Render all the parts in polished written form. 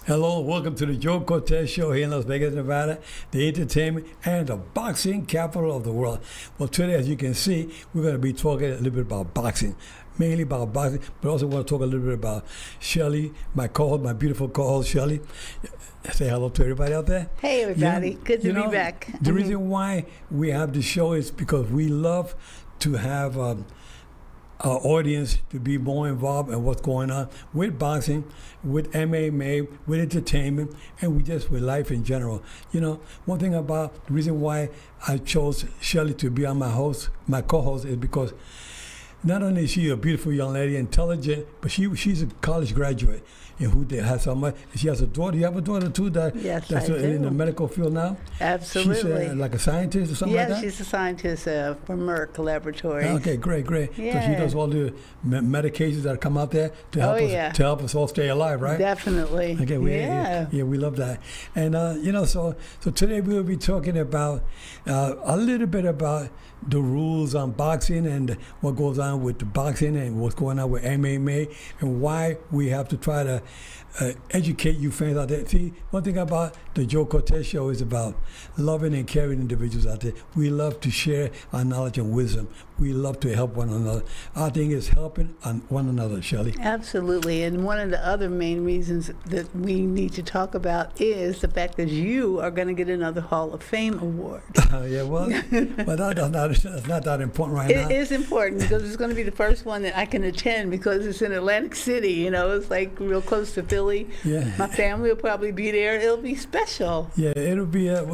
Hello, welcome to the Joe Cortez Show here in Las Vegas, Nevada, the entertainment and the boxing capital of the world. Well, today, as you can see, we're going to be talking a little bit about boxing, mainly about boxing, but also want to talk a little bit about Shelly, my co-host, my beautiful co-host, Shelly. Say hello to everybody out there. Hey, everybody. Good to be back. The reason why we have the show is because we love to have our audience to be more involved in what's going on with boxing, with MMA, with entertainment, and with life in general. You know, one thing about the reason why I chose Shelly to be on my co-host is because not only is she a beautiful young lady, intelligent, but she's a college graduate and who has so much. She has a daughter. You have a daughter too yes, that's in the medical field now? Absolutely. She's like a scientist or something like that? Yeah, she's a scientist for Merck Laboratories. Okay, great. Yeah. So she does all the medications that come out there to help us all stay alive, right? Definitely. Okay, we love that. And so today we'll be talking about a little bit about the rules on boxing and what goes on with the boxing and what's going on with MMA and why we have to try to educate you fans out there. See, one thing about the Joe Cortez Show is about loving and caring individuals out there. We love to share our knowledge and wisdom. We love to help one another. Our thing is helping one another, Shelly. Absolutely. And one of the other main reasons that we need to talk about is the fact that you are going to get another Hall of Fame award. But that's not that important right now. It is important because it's going to be the first one that I can attend because it's in Atlantic City. You know, it's like real close to Philly. Yeah. My family will probably be there. It'll be special. Yeah, it'll be, it's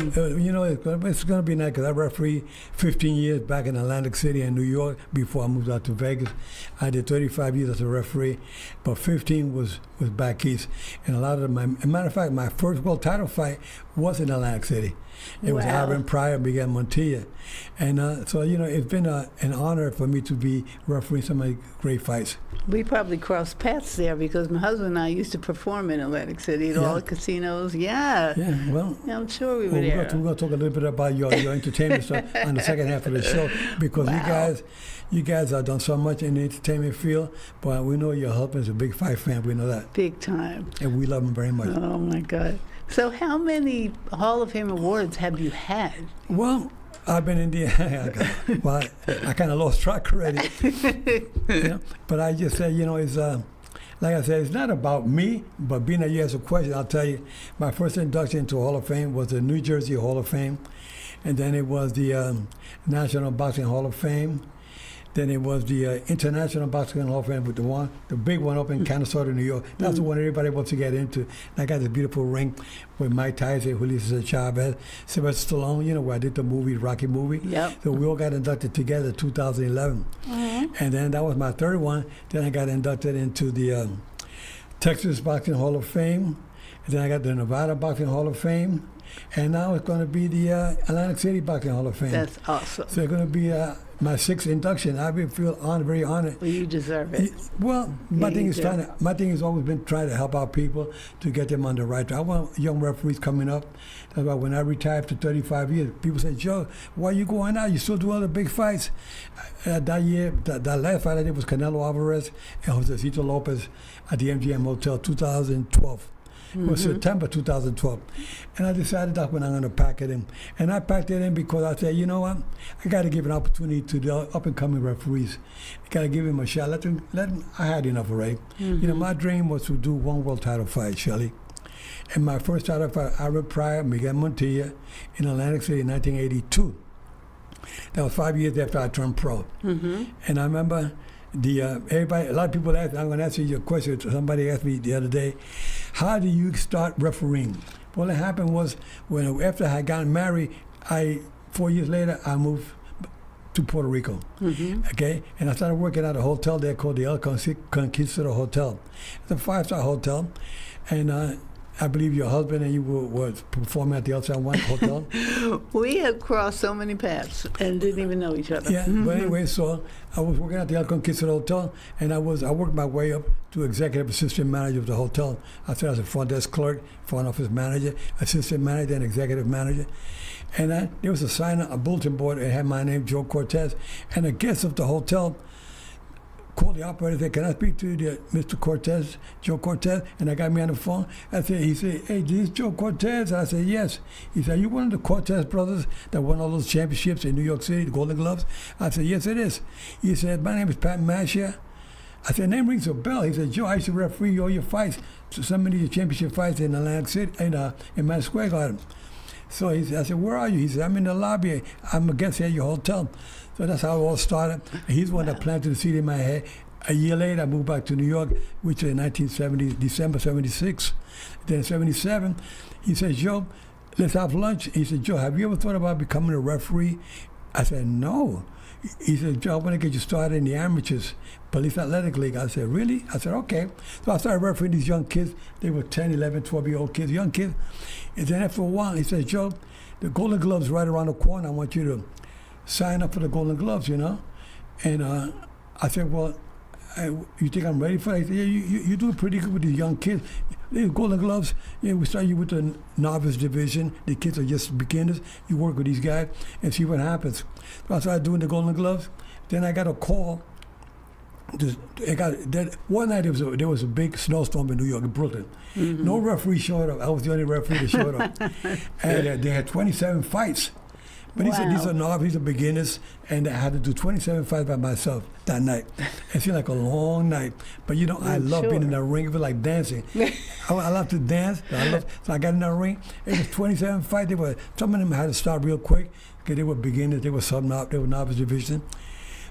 going to be nice because I refereed 15 years back in Atlantic City and New York before I moved out to Vegas. I did 35 years as a referee, but 15 was back east. And a lot of as a matter of fact, my first world title fight was in Atlantic City. It was Aaron Pryor, Miguel Montilla. And so, it's been an honor for me to be refereeing some of the great fights. We probably crossed paths there because my husband and I used to perform in Atlantic City at all the casinos. Yeah, well, I'm sure we were there. We're going to talk a little bit about your entertainment stuff on the second half of the show because you guys have done so much in the entertainment field, but we know your husband's a big fight fan. We know that. Big time. And we love him very much. Oh, my God. So how many Hall of Fame awards have you had? Well, I've been in the I kind of lost track already. But I just say, it's like I said, it's not about me, but being that you asked a question, I'll tell you, my first induction into Hall of Fame was the New Jersey Hall of Fame, and then it was the National Boxing Hall of Fame. Then it was the International Boxing Hall of Fame with the big one up in Canastota, New York. That's the one everybody wants to get into. And I got this beautiful ring with Mike Tyson, Julio Cesar Chavez, Sylvester Stallone, where I did the Rocky movie. Yep. So we all got inducted together in 2011. Mm-hmm. And then that was my third one. Then I got inducted into the Texas Boxing Hall of Fame. And then I got the Nevada Boxing Hall of Fame. And now it's going to be the Atlantic City Boxing Hall of Fame. That's awesome. So it's going to be my sixth induction. I feel very honored. Well, you deserve it. My thing has always been trying to help out people to get them on the right track. I want young referees coming up. That's why when I retired to 35 years, people say, Joe, why are you going out? You still do all the big fights. That year, that last fight I did was Canelo Alvarez and Josecito Lopez at the MGM Hotel, 2012. It was September 2012. And I decided that's when I'm going to pack it in. And I packed it in because I said, you know what? I got to give an opportunity to the up-and-coming referees. I got to give them a shot. Let them, I had enough already. Mm-hmm. My dream was to do one world title fight, Shelly. And my first title fight, Aaron Pryor, Miguel Montilla, in Atlantic City in 1982. That was 5 years after I turned pro. Mm-hmm. And I remember everybody, a lot of people ask, I'm going to answer your question. Somebody asked me the other day, how do you start refereeing? Well, what happened was after I had gotten married, 4 years later, I moved to Puerto Rico. Mm-hmm. Okay? And I started working at a hotel there called the El Conquistador Hotel. It's a 5-star hotel. And I believe your husband and you were performing at the El San Juan Hotel. We have crossed so many paths and didn't even know each other. Yeah, but anyway, so I was working at the El Conquistador Hotel, and I worked my way up to executive assistant manager of the hotel. I started as a front desk clerk, front office manager, assistant manager, and executive manager. And there was a sign, a bulletin board that had my name, Joe Cortez, and the guests of the hotel called the operator and said, can I speak to Mr. Cortez, Joe Cortez? And I got me on the phone. He said, hey, this is Joe Cortez? And I said, yes. He said, are you one of the Cortez brothers that won all those championships in New York City, the Golden Gloves? I said, yes, it is. He said, my name is Pat Mascia. I said, name rings a bell. He said, Joe, I used to referee all your fights, so some of your championship fights in Atlantic City, in Madison Square Garden. So he said, I said, where are you? He said, I'm in the lobby. I'm a guest here at your hotel. So that's how it all started. And he's the one that planted the seed in my head. A year later, I moved back to New York, which was in 1970, December 76. Then in 77, he said, Joe, let's have lunch. He said, Joe, have you ever thought about becoming a referee? I said, no. He said, Joe, I want to get you started in the amateurs, Police Athletic League. I said, really? I said, okay. So I started refereeing these young kids. They were 10, 11, 12-year-old kids, young kids. And then after a while, he said, Joe, the Golden Gloves right around the corner. I want you to sign up for the Golden Gloves, you know? And I said, well, you think I'm ready for it? He said, yeah, you do pretty good with these young kids. These Golden Gloves, we start you with the novice division. The kids are just beginners. You work with these guys and see what happens. So I started doing the Golden Gloves. Then I got a call. One night there was a big snowstorm in New York, in Brooklyn. Mm-hmm. No referee showed up. I was the only referee that showed up. And they had 27 fights. But he said, these are novices, these are beginners, and I had to do 27 fights by myself that night. It seemed like a long night. But, you know, I love being in the ring. It was like dancing. I love to dance. So I got in the ring. It was 27 fights. Some of them had to start real quick because they were beginners. They were novice division.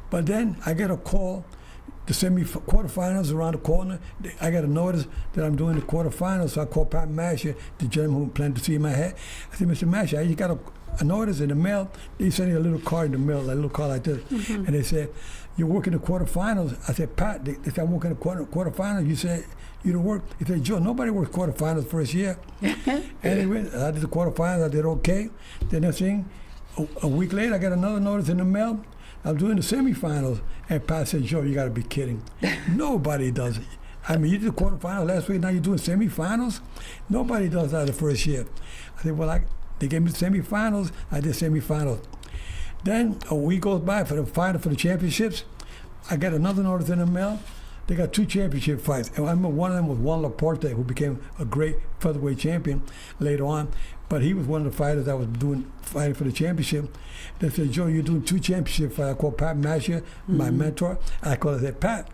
But then I get a call. The quarterfinals around the corner. I got a notice that I'm doing the quarterfinals. So I called Pat Mascia, the gentleman who planted the seed in my head. I said, Mr. Mascia, I just got a notice in the mail. They sent me a little card in the mail, a little card like this. Mm-hmm. And they said, you're working the quarterfinals. I said, Pat, they said, I'm working the quarterfinals. You said, you don't work. He said, Joe, nobody works quarterfinals first year. Anyway, I did the quarterfinals. I did okay. Then next thing, a week later, I got another notice in the mail. I was doing the semifinals, and Pat said, Joe, you got to be kidding. Nobody does it. I mean, you did the quarterfinals last week, now you're doing semifinals? Nobody does that the first year. I said, well, they gave me the semifinals, I did semifinals. Then a week goes by for the final for the championships. I got another notice in the mail. They got 2 championship fights. And I remember one of them was Juan Laporte, who became a great featherweight champion later on. But he was one of the fighters that was fighting for the championship. They said, Joe, you're doing 2 championship fights. I called Pat Mascia, my mentor. And I called and said, Pat,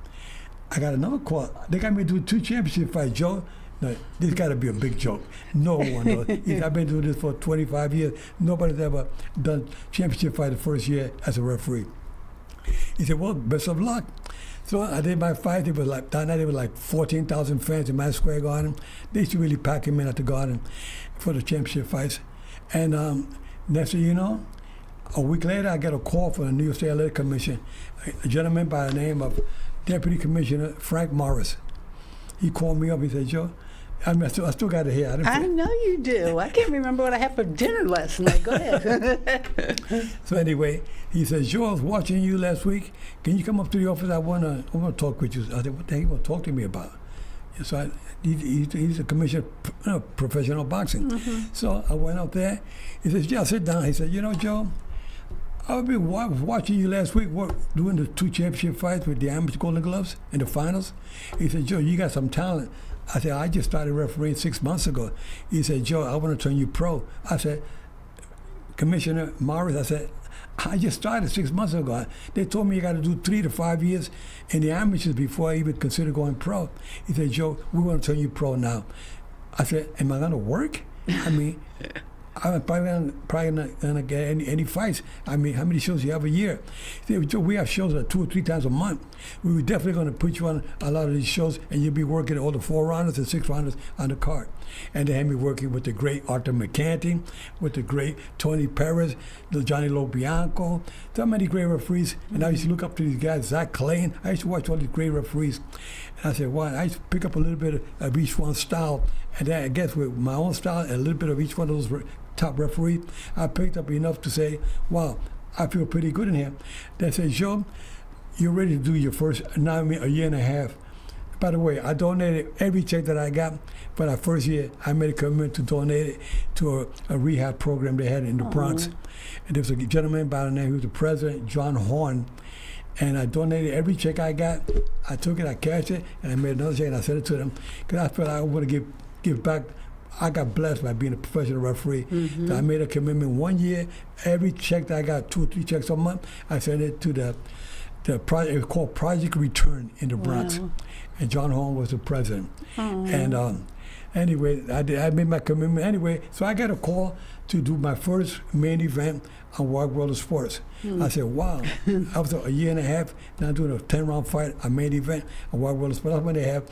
I got another call. They got me doing 2 championship fights, Joe. No, this got to be a big joke. No one does. I've been doing this for 25 years. Nobody's ever done championship fight the first year as a referee. He said, well, best of luck. So I did my fight. It was like, that night there was like 14,000 fans in Madison Square Garden. They used to really pack him in at the Garden for the championship fights. And next thing you know, a week later, I get a call from the New York State Athletic Commission, a gentleman by the name of Deputy Commissioner Frank Morris. He called me up. He said, Joe, I still got it here. I know you do. I can't remember what I had for dinner last night. Go ahead. So anyway, he says, Joe, I was watching you last week. Can you come up to the office? I want to talk with you. I said, what the heck you want to talk to me about? So he's a commissioner of professional boxing. Mm-hmm. So I went up there. He says, yeah, sit down. He said, you know, Joe, I was watching you last week doing the 2 championship fights with the amateur Golden Gloves in the finals. He said, Joe, you got some talent. I said, I just started refereeing 6 months ago. He said, Joe, I want to turn you pro. I said, Commissioner Morris, I said, I just started 6 months ago. They told me you got to do 3 to 5 years in the amateurs before I even consider going pro. He said, Joe, we want to turn you pro now. I said, am I going to work? I mean, I'm probably not going to get any fights. I mean, how many shows do you have a year? He said, Joe, we have shows 2 or 3 times a month. We were definitely going to put you on a lot of these shows, and you'll be working all the 4 rounders and 6 rounders on the card. And they had me working with the great Arthur McCanty, with the great Tony Perez, the Johnny Lobianco, so many great referees. And I used to look up to these guys, Zach Clayton. I used to watch all these great referees. And I said, well, I used to pick up a little bit of each one's style. And then I guess with my own style and a little bit of each one of those top referees, I picked up enough to say, wow, I feel pretty good in here. They said, Joe, you're ready to do your first, now a year and a half. By the way, I donated every check that I got for that first year. I made a commitment to donate it to a rehab program they had in the Bronx. And there was a gentleman by the name, who was the president, John Horn. And I donated every check I got. I took it, I cashed it, and I made another check, and I sent it to them because I felt I want to give back. I got blessed by being a professional referee. So I made a commitment 1 year. Every check that I got, 2 or 3 checks a month, I sent it to the project. It was called Project Return in the Bronx, and John Holm was the president. And anyway, I made my commitment anyway. So I got a call to do my first main event on Wide World of Sports. I said, wow. I was a year and a half now doing a 10-round fight, a main event on Wide World of Sports. That's when they have,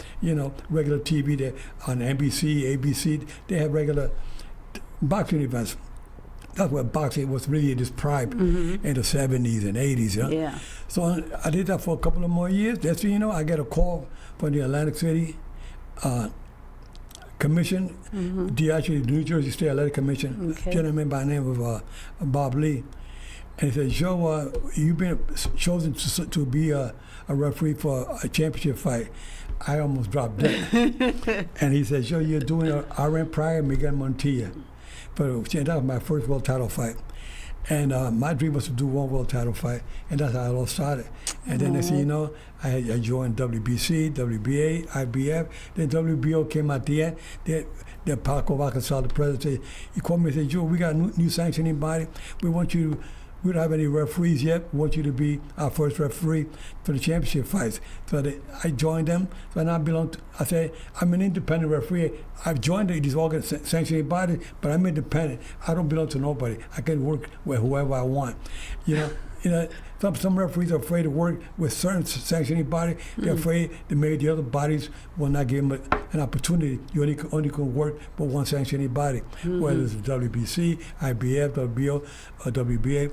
regular TV there on NBC, ABC. They have regular boxing events. That's what boxing was really in its prime in the 70s and 80s. Yeah. So I did that for a couple of more years. That's when, I get a call from the Atlantic City Commission, actually New Jersey State Athletic Commission, gentleman by the name of Bob Lee. And he said, Joe, you've been chosen to be a referee for a championship fight. I almost dropped dead. And he said, Joe, you're doing an RM Pryor and Miguel Montilla. But that was my first world title fight. And my dream was to do one world title fight, and that's how it all started. And then next thing you know, I joined WBC, WBA, IBF. Then WBO came at the end. Then Paco Vacasal, the president, he called me and said, Joe, we got a new sanctioning body. We don't have any referees yet. We want you to be our first referee for the championship fights. So I joined them. So now I say, I'm an independent referee. I've joined these sanctioning bodies, but I'm independent. I don't belong to nobody. I can work with whoever I want. Some referees are afraid to work with certain sanctioning bodies. They're afraid that maybe the other bodies will not give them an opportunity. You only can work with one sanctioning body, whether it's WBC, IBF, WBO, or WBA.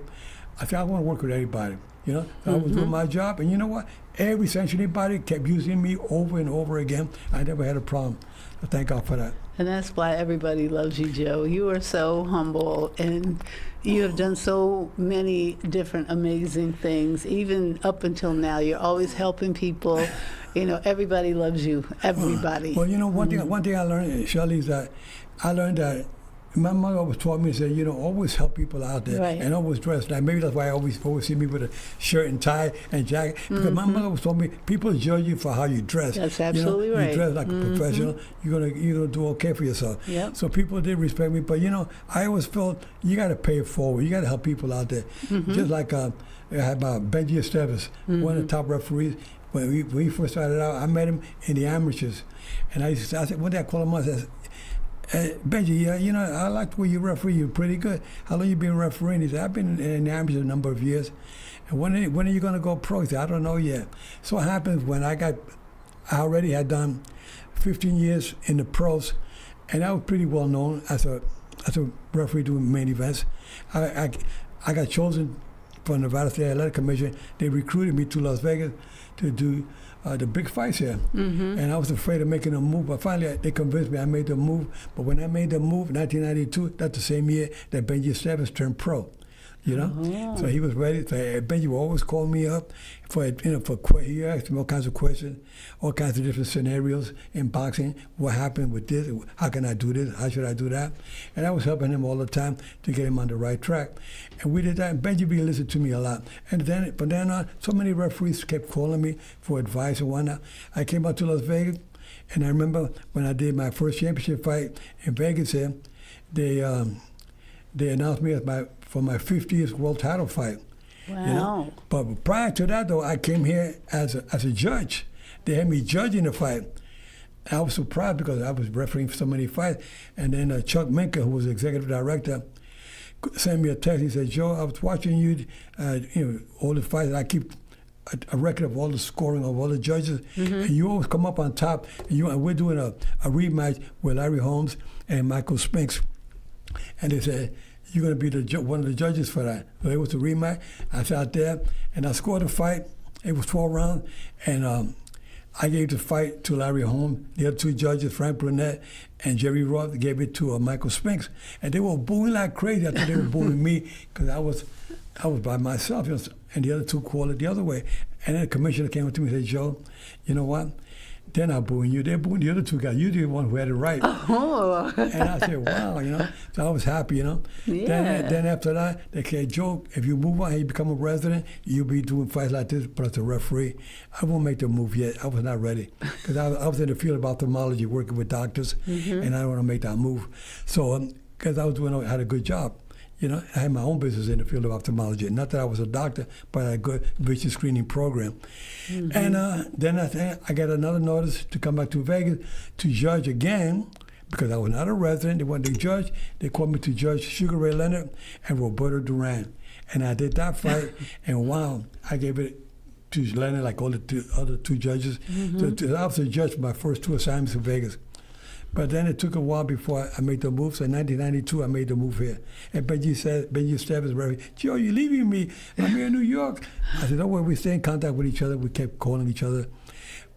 I said, I want to work with everybody. So I was doing my job, and you know what? Every sanctioning body kept using me over and over again. I never had a problem. So thank God for that. And that's why everybody loves you, Joe. You are so humble, and you have done so many different amazing things. Even up until now, you're always helping people. Everybody loves you. Everybody. Well, one thing I learned, Shelly, is that I learned that my mother always taught me, said, always help people out there and always dress nice. Maybe that's why I always see me with a shirt and tie and jacket. Because my mother always told me, people judge you for how you dress. That's absolutely right. You dress like a professional, you're gonna do okay for yourself. Yep. So people did respect me. But I always felt you got to pay it forward. You got to help people out there. Just like I had Benji Esteves, one of the top referees. When we first started out, I met him in the amateurs, and I said, one day I called him up and said, Benji, I like the way you referee. You're pretty good. How long you been refereeing? He said, I've been in the amateurs a number of years. And when are you going to go pro? He said, I don't know yet. So what happens when I already had done 15 years in the pros, and I was pretty well known as a referee doing main events. I got chosen from the Nevada State Athletic Commission. They recruited me to Las Vegas to do the big fights here. And I was afraid of making a move, but finally they convinced me. I made the move. But when I made the move in 1992, that's the same year that Benji Esteves turned pro. So he was ready. So Benji would always call me up he asked me all kinds of questions, all kinds of different scenarios in boxing. What happened with this? How can I do this? How should I do that? And I was helping him all the time to get him on the right track. And we did that. And Benji really listened to me a lot. And then from then on, so many referees kept calling me for advice and whatnot. I came out to Las Vegas, and I remember when I did my first championship fight in Vegas here, they announced me for my 50th world title fight. Wow. But prior to that, though, I came here as a judge. They had me judging the fight. I was surprised because I was refereeing so many fights. And then Chuck Minka, who was the executive director, sent me a text. He said, Joe, I was watching you, all the fights. I keep a record of all the scoring of all the judges. And you always come up on top. And we're doing a rematch with Larry Holmes and Michael Spinks. And they said, you're going to be one of the judges for that. So it was a rematch. I sat there, and I scored a fight. It was 12 rounds, and I gave the fight to Larry Holmes. The other two judges, Frank Brunette and Jerry Roth, gave it to Michael Spinks. And they were booing like crazy. I thought they were booing me because I was by myself, and the other two called it the other way. And then the commissioner came up to me and said, Joe, you know what? they're not booing you. They're booing the other two guys. You're the one who had it right. Oh. And I said, wow, So I was happy, Yeah. Then after that, they said, Joe, if you move on and you become a resident, you'll be doing fights like this, but as a referee. I won't make the move yet. I was not ready. Because I was in the field of ophthalmology, working with doctors, and I don't want to make that move. So, because I had a good job. I had my own business in the field of ophthalmology. Not that I was a doctor, but I had a good vision screening program. And then I got another notice to come back to Vegas to judge again, because I was not a resident. They wanted to judge. They called me to judge Sugar Ray Leonard and Roberto Duran. And I did that fight, and wow, I gave it to Leonard like all the other two judges. So I was a judge for my first 2 assignments in Vegas. But then it took a while before I made the move. So in 1992, I made the move here. And Benji Stebbins, referee, Joe, you're leaving me. I'm here in New York. I said, don't worry, we stay in contact with each other. We kept calling each other.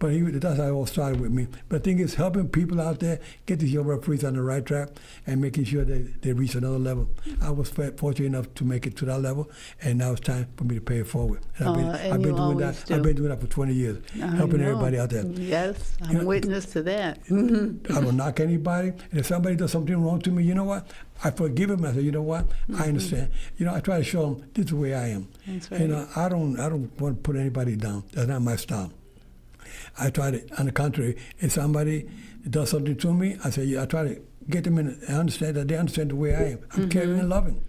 But that's how it all started with me. But the thing is, helping people out there get these young referees on the right track and making sure they reach another level. I was fortunate enough to make it to that level, and now it's time for me to pay it forward. And I've been doing that. I've been doing that for 20 years, helping everybody out there. Yes, I'm witness to that. I don't knock anybody, and if somebody does something wrong to me, you know what? I forgive them. I say, you know what? I understand. I try to show them this is the way I am. That's right. I don't want to put anybody down. That's not my style. I try to, on the contrary, if somebody does something to me, I say, I try to get them in and understand that they understand the way I am. I'm caring and loving.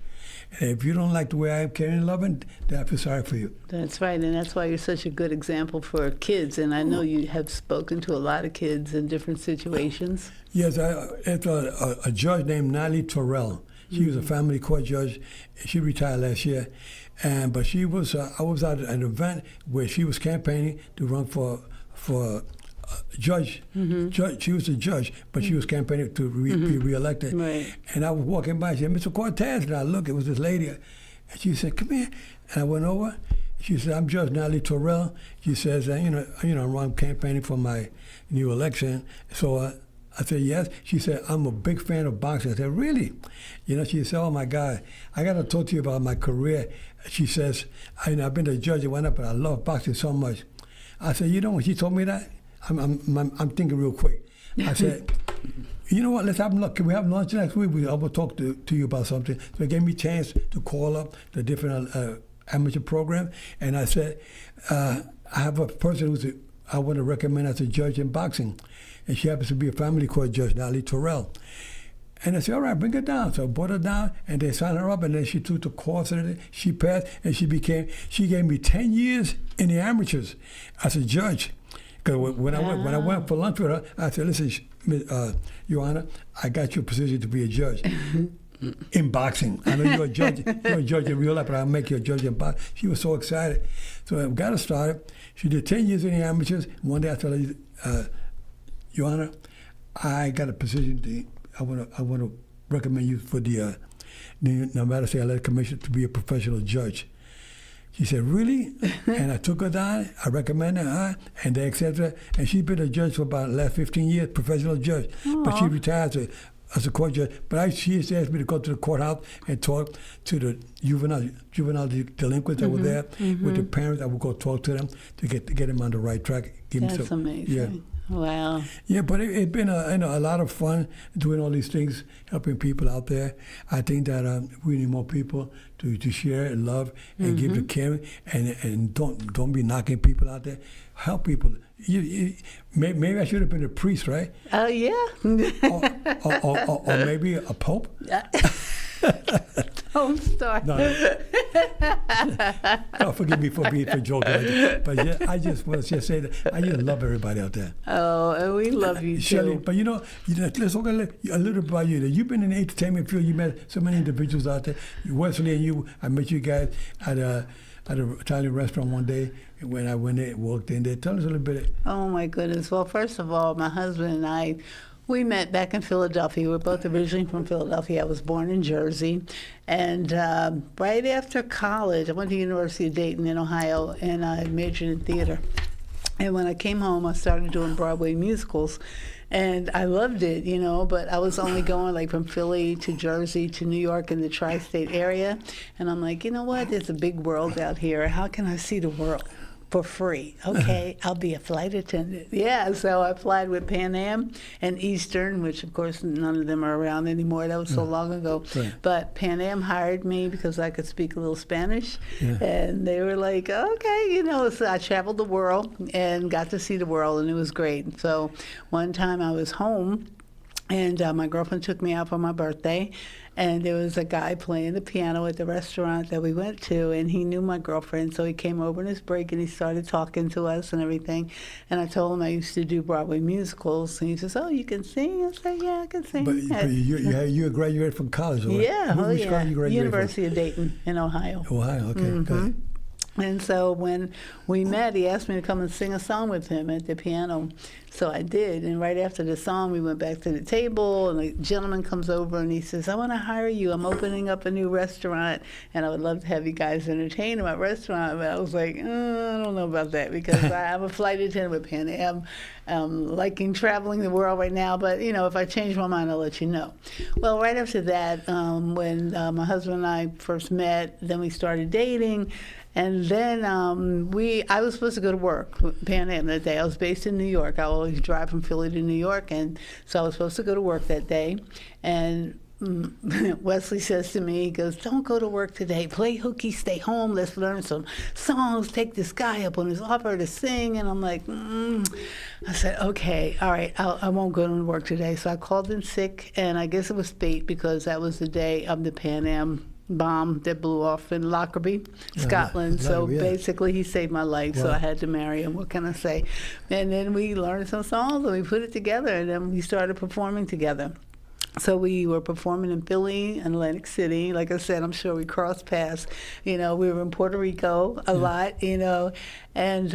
And if you don't like the way I am caring and loving, then I feel sorry for you. That's right, and that's why you're such a good example for kids. And I know you have spoken to a lot of kids in different situations. Yes, it's a judge named Natalie Terrell. She was a family court judge. She retired last year. But she was, I was at an event where she was campaigning to run for judge. She was a judge, but she was campaigning to be reelected. Right. And I was walking by. She said, Mr. Cortez, and I looked. It was this lady, and she said, "Come here." And I went over. She said, "I'm Judge Natalie Terrell." She says, I'm campaigning for my new election. So I said, "Yes." She said, "I'm a big fan of boxing." I said, "Really?" She said, "Oh my God, I got to talk to you about my career." She says, "I've been a judge and whatnot, but I love boxing so much." I said, when she told me that, I'm thinking real quick. I said, you know what, let's have lunch. Can we have lunch next week? I will talk to you about something. So it gave me a chance to call up the different amateur program. And I said, I have a person I want to recommend as a judge in boxing. And she happens to be a family court judge, Natalie Terrell. And I said, all right, bring her down. So I brought her down, and they signed her up, and then she took the course, and she passed, and she gave me 10 years in the amateurs as a judge. Because when I went for lunch with her, I said, listen, Your Honor, I got you a position to be a judge in boxing. I know you're a judge. You're a judge in real life, but I'll make you a judge in boxing. She was so excited. So I got her started. She did 10 years in the amateurs. One day I told her, Your Honor, I got a position I want to recommend you for the Nevada State Athletic Commission to be a professional judge. She said, really? And I took her down. I recommended her, and they accepted her. And she's been a judge for about the last 15 years, professional judge. Aww. But she retired as a court judge. But she used to ask me to go to the courthouse and talk to the juvenile delinquents that were there with the parents. I would go talk to them to get them on the right track. That's amazing. Yeah. Wow. Yeah, but it's been a lot of fun doing all these things, helping people out there. I think that we need more people to share and love and give the caring and don't be knocking people out there. Help people. Maybe I should have been a priest, right? Oh, yeah. or maybe a pope. Don't start. No. Forgive me for joking. But yeah, I just want to say that I just love everybody out there. Oh, and we love you, Shelly, too. but let's talk a little about you. You've been in the entertainment field. You met so many individuals out there. Wesley and you, I met you guys at an Italian restaurant one day when I walked in there. Tell us a little bit. Oh, my goodness. Well, first of all, my husband and I, we met back in Philadelphia. We're both originally from Philadelphia. I was born in Jersey. And right after college, I went to the University of Dayton in Ohio, and I majored in theater. And when I came home, I started doing Broadway musicals. And I loved it, but I was only going from Philly to Jersey to New York in the tri-state area. And I'm like, you know what? There's a big world out here. How can I see the world? for free. Okay, I'll be a flight attendant. Yeah, so I applied with Pan Am and Eastern, which of course none of them are around anymore. That was so long ago. Right. But Pan Am hired me because I could speak a little Spanish. Yeah. And they were like, okay, you know, so I traveled the world and got to see the world, and it was great. So one time I was home, and my girlfriend took me out for my birthday, and there was a guy playing the piano at the restaurant that we went to, and he knew my girlfriend, so he came over in his break and he started talking to us and everything. And I told him I used to do Broadway musicals, and he says, "Oh, you can sing?" I said, "Yeah, I can sing." But you graduated from college, right? Yeah, Which college you graduated University of Dayton in Ohio. from? Ohio, okay. Good. And so when we met, he asked me to come and sing a song with him at the piano. So I did. And right after the song, we went back to the table, and the gentleman comes over and he says, "I want to hire you. I'm opening up a new restaurant, and I would love to have you guys entertain in my restaurant." But I was like, I don't know about that, because I'm a flight attendant with Pan Am. Liking traveling the world right now, but you know, if I change my mind, I'll let you know. Well, right after that, when my husband and I first met, then we started dating. And then I was supposed to go to work with Pan Am that day. I was based in New York. I always drive from Philly to New York, and so I was supposed to go to work that day. And Wesley says to me, he goes, "Don't go to work today. Play hooky, stay home. Let's learn some songs. Take this guy up on his offer to sing." And I'm like, I said, "Okay, all right, I won't go to work today." So I called in sick, and I guess it was fate, because that was the day of the Pan Am bomb that blew off in Lockerbie, Scotland. So basically he saved my life. So I had to marry him. What can I say? And then we learned some songs and we put it together, and then we started performing together. So we were performing in Philly and Atlantic City. Like I said, I'm sure we crossed paths. You know, we were in Puerto Rico a lot, you know. And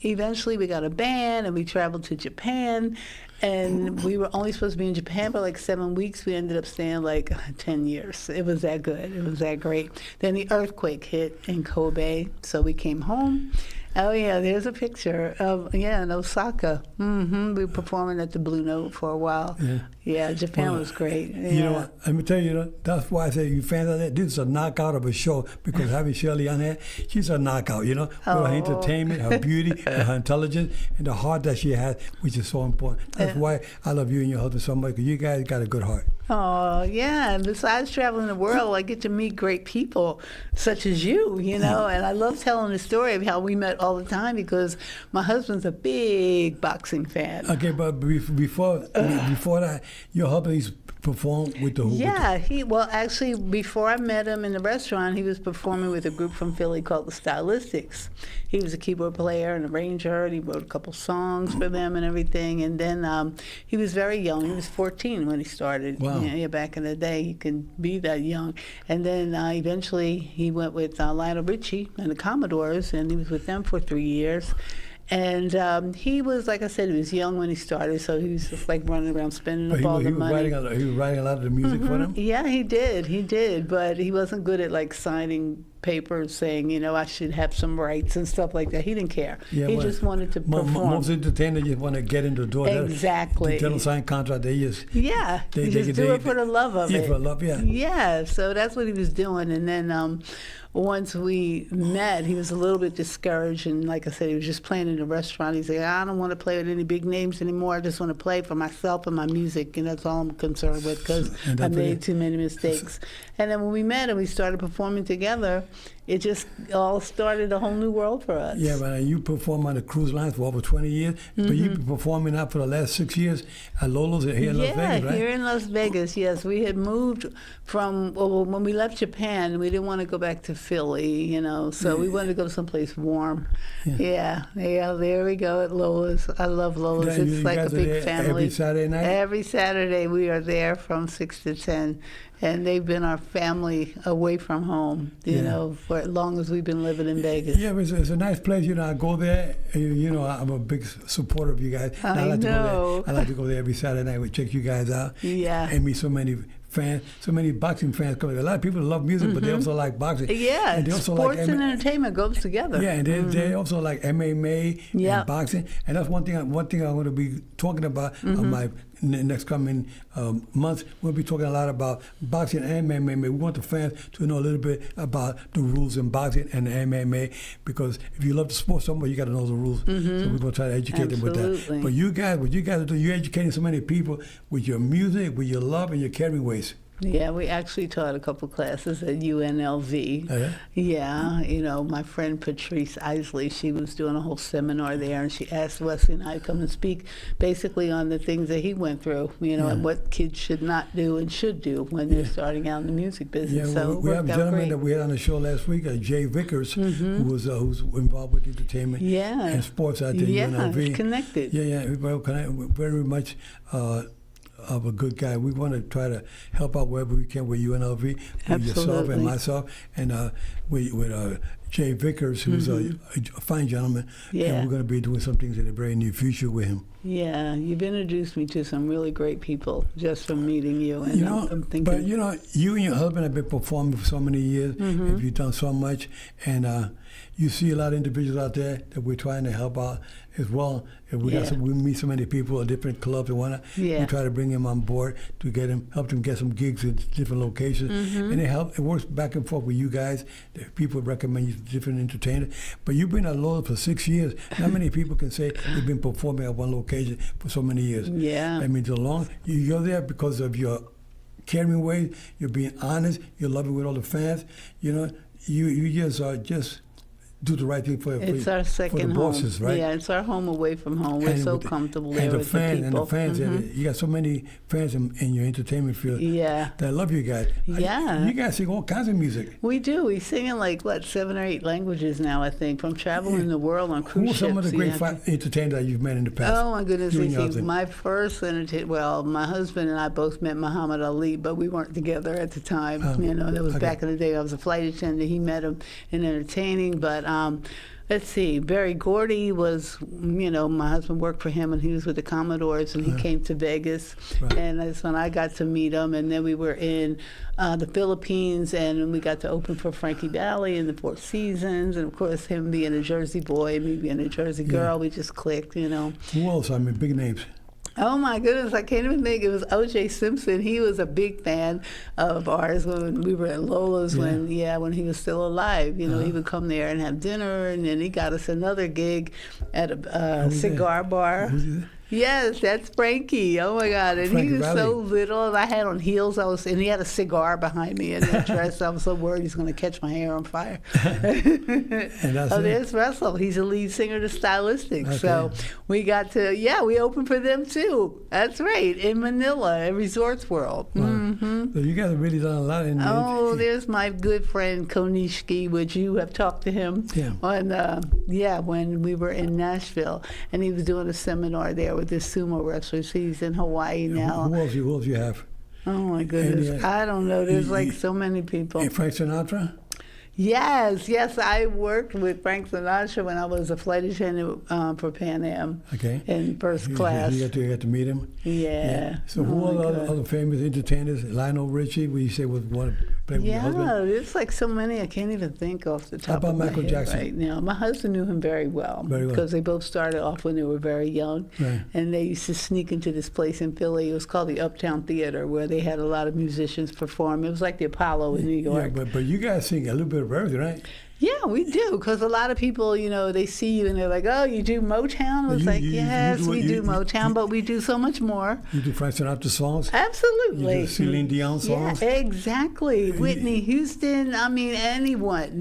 eventually we got a band, and we traveled to Japan. And we were only supposed to be in Japan for like 7 weeks. We ended up staying like 10 years. It was that good. It was that great. Then the earthquake hit in Kobe, so we came home. Oh, yeah, there's a picture of, in Osaka. We were performing at the Blue Note for a while. Yeah, Japan was great. Yeah. You know what, let me tell you, that's why I say you fans of that, this is a knockout of a show, because having Shelly on there, she's a knockout, you know, with her entertainment, her beauty, her intelligence, and the heart that she has, which is so important. That's why I love you and your husband so much, because you guys got a good heart. Oh, yeah. And besides traveling the world, I get to meet great people such as you, you know. And I love telling the story of how we met all the time, because my husband's a big boxing fan. Okay, but before that, your husband used to perform with the actually, before I met him in the restaurant, he was performing with a group from Philly called the Stylistics. He was a keyboard player and arranger, and he wrote a couple songs for them and everything. And then he was very young. He was 14 when he started. Wow. Yeah, back in the day, he could be that young. And then eventually he went with Lionel Richie and the Commodores, and he was with them for 3 years. And he was, like I said, he was young when he started, so he was just like running around spending up all the money. He was writing a lot of the music for them? Yeah, he did, but he wasn't good at like signing papers saying, you know, I should have some rights and stuff like that. He didn't care. Yeah, he just wanted to perform. Most entertainers just want to get in the door. Exactly. They don't sign contract. They just do it for the love of it. Yeah, for love, yeah. Yeah, so that's what he was doing. And then once we met, he was a little bit discouraged, and like I said, he was just playing in a restaurant. He said, "I don't want to play with any big names anymore. I just want to play for myself and my music, and that's all I'm concerned with, because I made too many mistakes." And then when we met and we started performing together, it just all started a whole new world for us. Yeah, but you perform on the cruise lines for over 20 years, but you've been performing now for the last 6 years at Lolo's here in Las Vegas, right? Yeah, here in Las Vegas, yes. We had moved from, when we left Japan, we didn't want to go back to Philly, you know, so we wanted to go someplace warm. Yeah, there we go at Lola's. I love Lola's. It's like a big family. Every Saturday night? Every Saturday we are there from 6 to 10. And they've been our family away from home, you know, for as long as we've been living in Vegas. Yeah, it's a nice place. You know, I go there. You know, I'm a big supporter of you guys. I like to go there. I like to go there every Saturday night. We check you guys out. Yeah. And meet so many fans, so many boxing fans come. A lot of people love music, but they also like boxing. Yeah, and they also sports like and entertainment goes together. Yeah, and they also like MMA and boxing. And that's one thing I'm going to be talking about on my next coming months. We'll be talking a lot about boxing and MMA. We want the fans to know a little bit about the rules in boxing and MMA, because if you love the sport so much, you got to know the rules. So we're going to try to educate them with that. But you guys, what you guys are doing, you're educating so many people with your music, with your love, and your caring ways. Yeah, we actually taught a couple classes at UNLV. Oh, yeah? Yeah, you know, my friend Patrice Isley, she was doing a whole seminar there, and she asked Wesley and I to come and speak basically on the things that he went through, you know, and what kids should not do and should do when they're starting out in the music business. Yeah, so we have a gentleman that we had on the show last week, Jay Vickers, who's involved with entertainment and sports out there at UNLV. Connected. Yeah, we're very much of a good guy. We want to try to help out wherever we can with UNLV, with yourself and myself, and with Jay Vickers, who's a fine gentleman, and we're going to be doing some things in the very near future with him. Yeah, you've introduced me to some really great people just from meeting you. And I'm thinking, but you know, you and your husband have been performing for so many years. You've done so much, and you see a lot of individuals out there that we're trying to help out as well. And we meet so many people at different clubs and whatnot. We try to bring them on board to help them get some gigs in different locations, and it works back and forth with you guys. People recommend you to different entertainers. But you've been at Lola for 6 years. Not many people can say they've been performing at one location for so many years. Yeah, I mean, you're there because of your caring way. You're being honest. You're loving with all the fans. You know, you just do the right thing for our second for the bosses, home. Right? Yeah, it's our home away from home. We're so comfortable there with the people. And the fans, you got so many fans in your entertainment field that love you guys. Yeah. You guys sing all kinds of music. We do. We sing in 7 or 8 languages now, I think, from traveling the world on cruise ships. Who are some of the great entertainers that you've met in the past? Oh, my goodness. My first entertainer, well, my husband and I both met Muhammad Ali, but we weren't together at the time. That was back in the day. I was a flight attendant. He met him in entertaining, but let's see, Barry Gordy was, my husband worked for him, and he was with the Commodores, and he came to Vegas, and that's when I got to meet him. And then we were in the Philippines, and we got to open for Frankie Valli in the Four Seasons, and of course, him being a Jersey boy, me being a Jersey girl, we just clicked, Who else? I mean, big names. Oh my goodness, I can't even think. It was O.J. Simpson. He was a big fan of ours when we were at Lola's when he was still alive. He would come there and have dinner, and then he got us another gig at a cigar bar. Yes, that's Frankie. Oh my God! And Frankie he was so little, and I had on heels. And he had a cigar behind me in that dress. I was so worried he's going to catch my hair on fire. There's Russell. He's the lead singer to Stylistics. Okay. So we got to we opened for them too. That's right, in Manila at Resorts World. Wow. So you guys have really done a lot. There's my good friend Konishki, which you have talked to him on. When we were in Nashville, and he was doing a seminar there with the sumo wrestlers. He's in Hawaii now. Who else you have? Oh my goodness. I don't know. There's so many people. And Frank Sinatra? Yes. I worked with Frank Sinatra when I was a flight attendant for Pan Am in first class. You got to meet him? Yeah. So who are the other famous entertainers? Lionel Richie, you say was one play with your husband? There's so many I can't even think off the top of my Michael head Jackson? right now. My husband knew him very well because they both started off when they were very young. Right. And they used to sneak into this place in Philly. It was called the Uptown Theater, where they had a lot of musicians perform. It was like the Apollo in New York. Yeah, but you guys sing a little bit of everything, right? Yeah, we do, because a lot of people, they see you and they're like, oh, you do Motown? It's yes, we do Motown, but we do so much more. You do Frank Sinatra songs? Absolutely. You do Celine Dion songs? Yeah, exactly. Whitney Houston, anyone.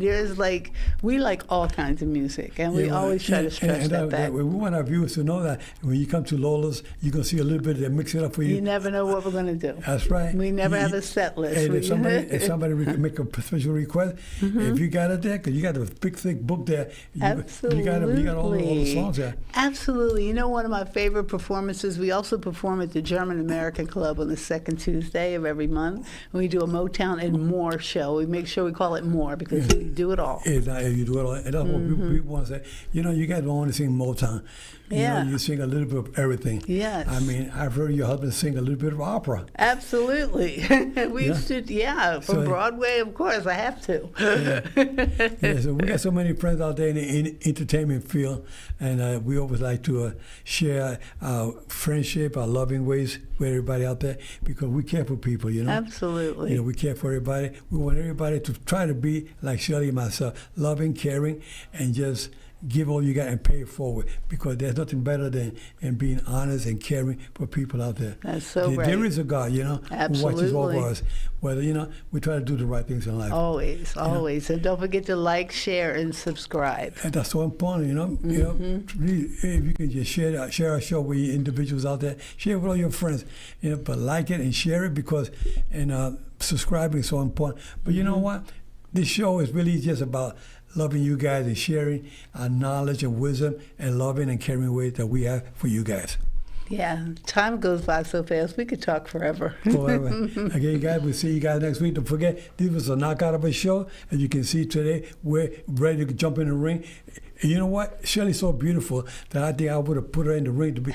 We like all kinds of music, and we always try to stretch that back. We want our viewers to know that when you come to Lola's, you're going to see a little bit of that, mix it up for you. You never know what we're going to do. That's right. We never have a set list. And if somebody make a special request, if you got it there, record. You got a big, thick book there. Absolutely. You got all the songs there. Absolutely. You know, one of my favorite performances, we also perform at the German American Club on the second Tuesday of every month. And we do a Motown and more show. We make sure we call it more because we do it all. Exactly. You do it all. And that's what people want to say. You know, you guys don't want to sing Motown. You know, you sing a little bit of everything. Yes. I mean, I've heard your husband sing a little bit of opera. Absolutely. We used to, from Broadway, of course, I have to. So we got so many friends out there in the entertainment field, and we always like to share our friendship, our loving ways with everybody out there because we care for people, you know? Absolutely. You know, we care for everybody. We want everybody to try to be like Shelly and myself, loving, caring, and just give all you got and pay it forward because there's nothing better than being honest and caring for people out there. That's so right. There is a God, you know, Absolutely. who watches over us. Whether, you know, we try to do the right things in life. Always. And don't forget to like, share, and subscribe. And that's so important, you know. You know, really, if you can just share our show with individuals out there, share it with all your friends, you know, but like it and share it because, and subscribing is so important. But you know what? This show is really just about loving you guys and sharing our knowledge and wisdom and loving and caring ways that we have for you guys. Yeah, time goes by so fast. We could talk forever. Again, guys, we'll see you guys next week. Don't forget, this was a knockout of a show. As you can see today, we're ready to jump in the ring. And you know what? Shelly's so beautiful that I think I would have put her in the ring to be...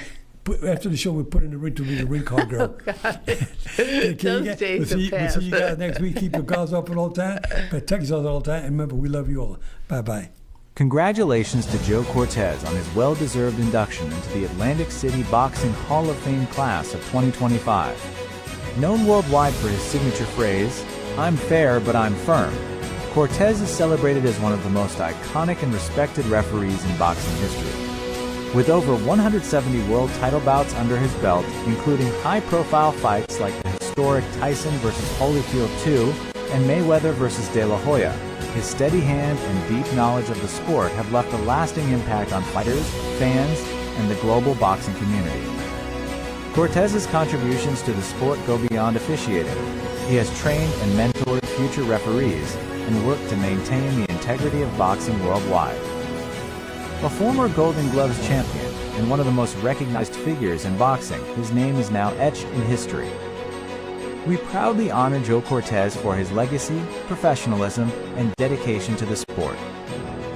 After the show, we put in the ring to be the ring card girl. Oh, God. Those days have passed. We'll see you guys next week. Keep your guards up all the time. Protect yourselves all the time. And remember, we love you all. Bye-bye. Congratulations to Joe Cortez on his well-deserved induction into the Atlantic City Boxing Hall of Fame class of 2025. Known worldwide for his signature phrase, "I'm fair, but I'm firm," Cortez is celebrated as one of the most iconic and respected referees in boxing history. With over 170 world title bouts under his belt, including high-profile fights like the historic Tyson vs. Holyfield II and Mayweather vs. De La Hoya, his steady hand and deep knowledge of the sport have left a lasting impact on fighters, fans, and the global boxing community. Cortez's contributions to the sport go beyond officiating. He has trained and mentored future referees and worked to maintain the integrity of boxing worldwide. A former Golden Gloves champion and one of the most recognized figures in boxing, his name is now etched in history. We proudly honor Joe Cortez for his legacy, professionalism, and dedication to the sport.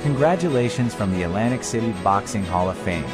Congratulations from the Atlantic City Boxing Hall of Fame.